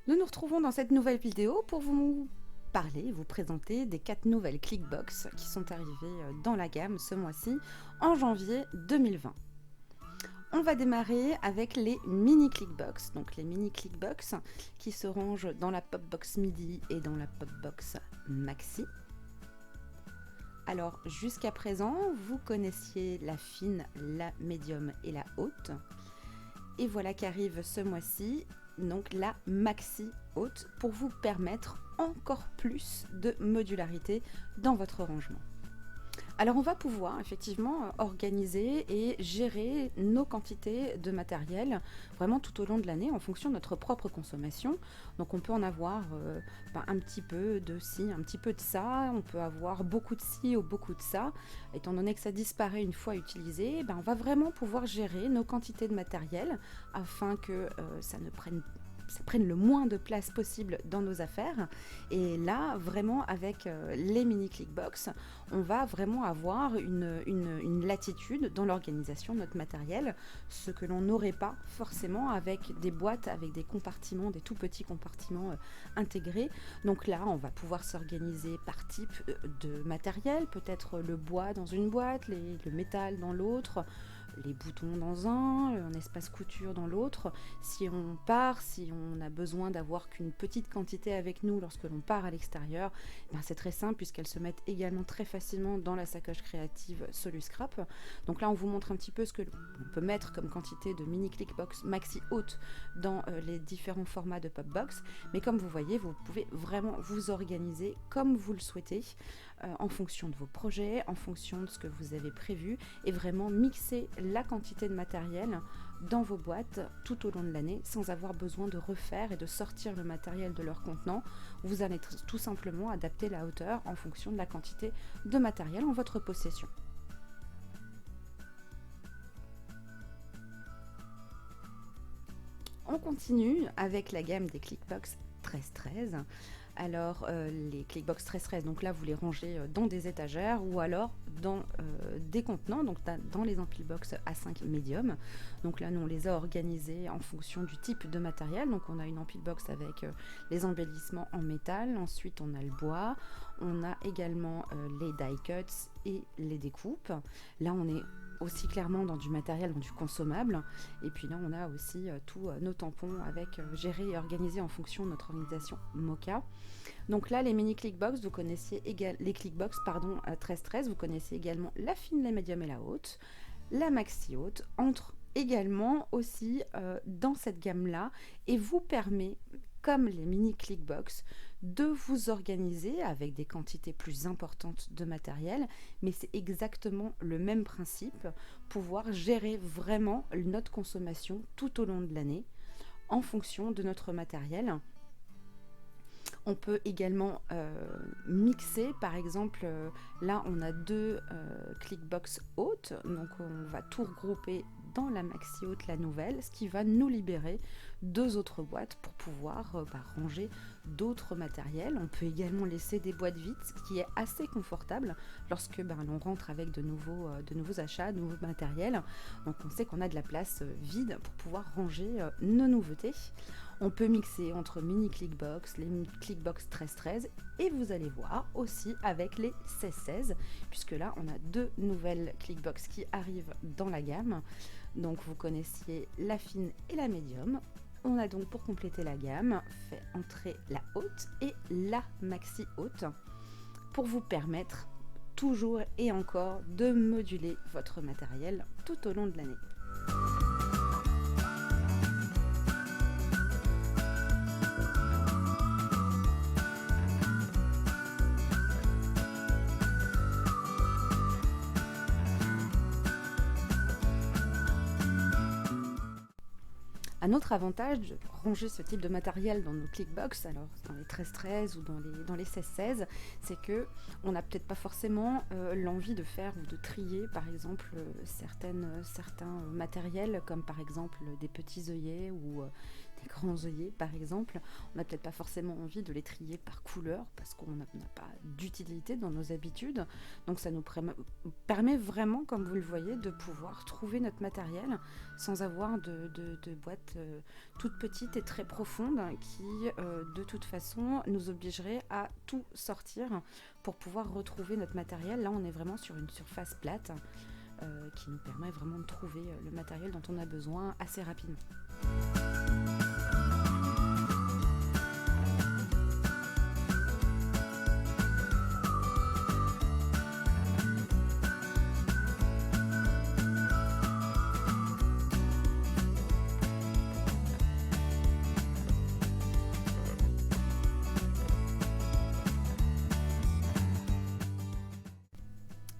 Nous nous retrouvons dans cette nouvelle vidéo pour vous parler, vous présenter des 4 nouvelles Clickbox qui sont arrivées dans la gamme ce mois-ci, en janvier 2020. On va démarrer avec les mini Clickbox. Donc les mini Clickbox qui se rangent dans la Popbox Midi et dans la Popbox Maxi. Alors jusqu'à présent, vous connaissiez la fine, la médium et la haute. Et voilà qu'arrive ce mois-ci donc la maxi haute pour vous permettre encore plus de modularité dans votre rangement. Alors on va pouvoir effectivement organiser et gérer nos quantités de matériel vraiment tout au long de l'année en fonction de notre propre consommation. Donc on peut en avoir un petit peu de ci, un petit peu de ça, on peut avoir beaucoup de ci ou beaucoup de ça. Étant donné que ça disparaît une fois utilisé, on va vraiment pouvoir gérer nos quantités de matériel afin que ça prenne le moins de place possible dans nos affaires. Et là, vraiment, avec les mini Clickbox, on va vraiment avoir une latitude dans l'organisation de notre matériel, ce que l'on n'aurait pas forcément avec des boîtes, avec des compartiments, des tout petits compartiments intégrés. Donc là, on va pouvoir s'organiser par type de matériel, peut-être le bois dans une boîte, le métal dans l'autre, les boutons dans un espace couture dans l'autre. Si on a besoin d'avoir qu'une petite quantité avec nous lorsque l'on part à l'extérieur, c'est très simple puisqu'elles se mettent également très facilement dans la sacoche créative Soluscrap. Donc là on vous montre un petit peu ce que l'on peut mettre comme quantité de mini Clickbox maxi haute dans les différents formats de Popbox, mais comme vous voyez, vous pouvez vraiment vous organiser comme vous le souhaitez en fonction de vos projets, en fonction de ce que vous avez prévu, et vraiment mixer la quantité de matériel dans vos boîtes tout au long de l'année sans avoir besoin de refaire et de sortir le matériel de leur contenant. Vous allez tout simplement adapter la hauteur en fonction de la quantité de matériel en votre possession. On continue avec la gamme des Clickbox 1313. Alors les Clickbox 1313, donc là vous les rangez dans des étagères ou alors dans des contenants, donc dans les Ampilbox A5 Medium. Donc là nous on les a organisés en fonction du type de matériel. Donc on a une Ampilbox avec les embellissements en métal, ensuite on a le bois, on a également les die cuts et les découpes. Là on est aussi clairement dans du matériel, dans du consommable. Et puis là, on a aussi tous nos tampons avec gérés et organisés en fonction de notre organisation Moka. Donc là, les mini Clickbox, vous connaissiez les Clickbox, 1313, vous connaissez également la fine, la médium et la haute. La maxi haute entre également aussi dans cette gamme-là et vous permet, comme les mini Clickbox, de vous organiser avec des quantités plus importantes de matériel, mais c'est exactement le même principe, pouvoir gérer vraiment notre consommation tout au long de l'année en fonction de notre matériel. On peut également mixer, par exemple, là on a deux Clickbox hautes, donc on va tout regrouper dans la maxi haute, la nouvelle, ce qui va nous libérer deux autres boîtes pour pouvoir ranger d'autres matériels. On peut également laisser des boîtes vides, ce qui est assez confortable lorsque l'on rentre avec de nouveaux achats, de nouveaux matériels. Donc on sait qu'on a de la place vide pour pouvoir ranger nos nouveautés. On peut mixer entre mini Clickbox, les mini Clickbox 1313 et vous allez voir aussi avec les 1616, puisque là on a deux nouvelles Clickbox qui arrivent dans la gamme. Donc vous connaissiez la fine et la médium. On a donc pour compléter la gamme fait entrer la haute et la maxi haute pour vous permettre toujours et encore de moduler votre matériel tout au long de l'année. Un autre avantage de ranger ce type de matériel dans nos Clickbox, alors dans les 13-13 ou dans les 16-16, c'est que on n'a peut-être pas forcément l'envie de faire ou de trier par exemple certains matériels comme par exemple des petits œillets ou les grands œillets par exemple, on n'a peut-être pas forcément envie de les trier par couleur parce qu'on n'a pas d'utilité dans nos habitudes. Donc ça nous permet vraiment, comme vous le voyez, de pouvoir trouver notre matériel sans avoir de boîte toute petite et très profonde qui de toute façon nous obligerait à tout sortir pour pouvoir retrouver notre matériel. Là on est vraiment sur une surface plate qui nous permet vraiment de trouver le matériel dont on a besoin assez rapidement.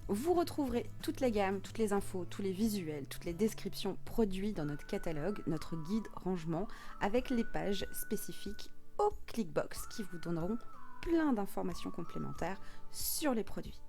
Vous retrouverez toute la gamme, toutes les infos, tous les visuels, toutes les descriptions produits dans notre catalogue, notre guide rangement, avec les pages spécifiques au Clickbox qui vous donneront plein d'informations complémentaires sur les produits.